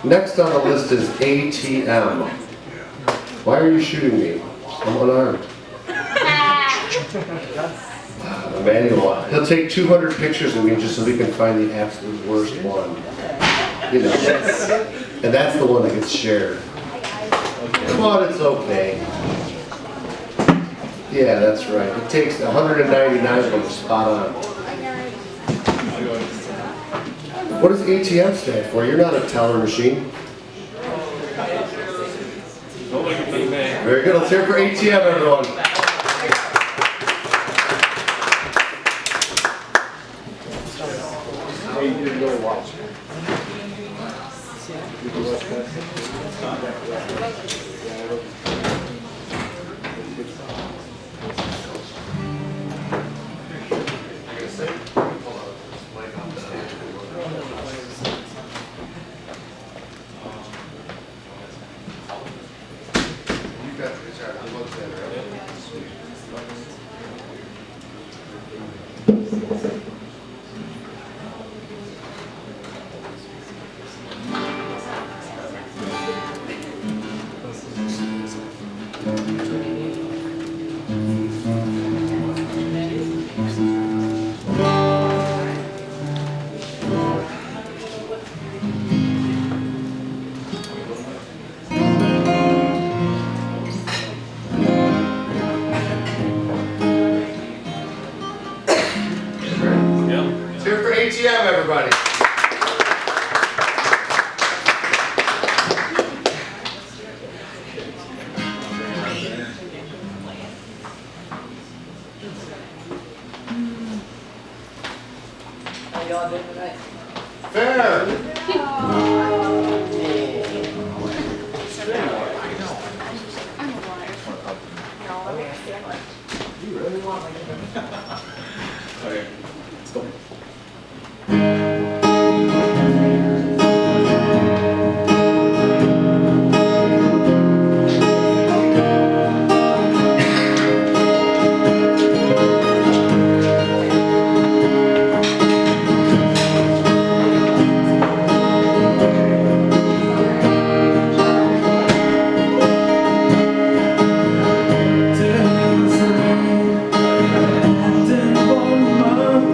Next on the list is ATM. Why are you shooting me? I'm unarmed. Emmanuel, he'll take 200 pictures of me just so we can find the absolute worst one. You know, and that's the one that gets shared. Come on, it's okay. Yeah, that's right. It takes 199 of them spot on. What does ATM stand for? You're not a teller machine. Very good. Let's hear it for ATM, everyone. Here for ATM, everybody. How y'all doing tonight? Fair. You really want me to? Okay, let's go. Days and one month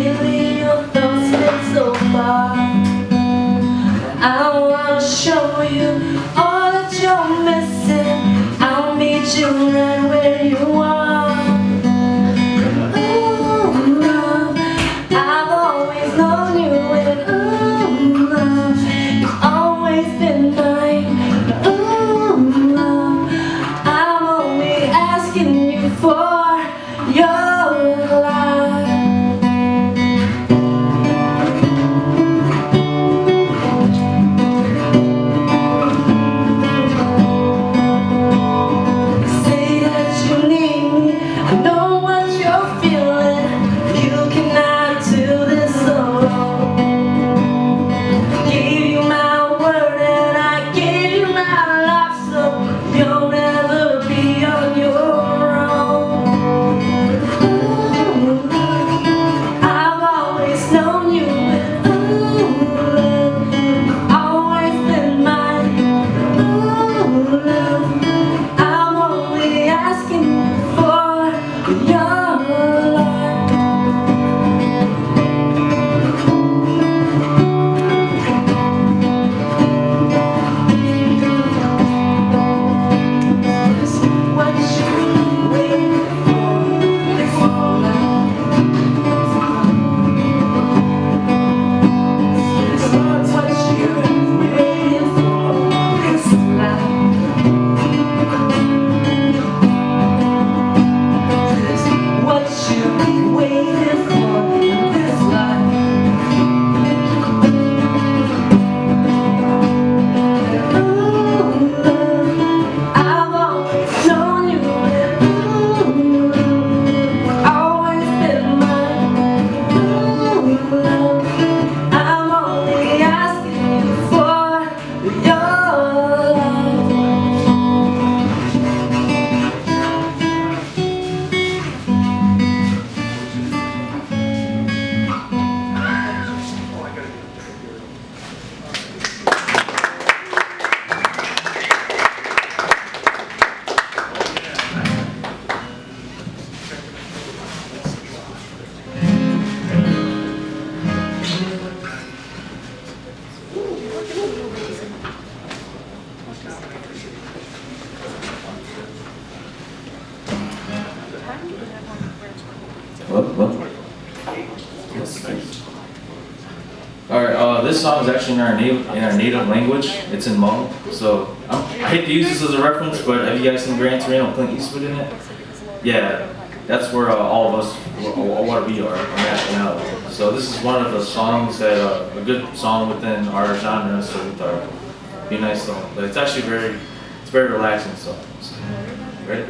lately your thoughts get so far. I wanna show you all that you're missing. I'll meet you right where you are. Ooh, love, I've always known you, and ooh, love, you've always been mine. Ooh, love, I'm only asking you for your life. Say that you need me, I know what you're feeling. You cannot do this alone. Gave you my word and I gave you my life, so you'll never be on your own. Ooh, I've always known you, and ooh, you've always been mine. Ooh, love, I'm only asking for your life. What you waiting for this life? What you waiting for this life? What you waiting for in this life? Ooh, I've always known you, and ooh, always been mine. Ooh, love, I'm only asking you for your love. What? Alright, this song is actually in our native language. It's in Hmong. So I hate to use this as a reference, but have you guys seen Gran Torino, Clint Eastwood in it? Yeah, that's where all of us, what we are, our nationality. So this is one of the songs that, a good song within our genre, so we thought it'd be a nice song. But it's actually very relaxing song. So, ready?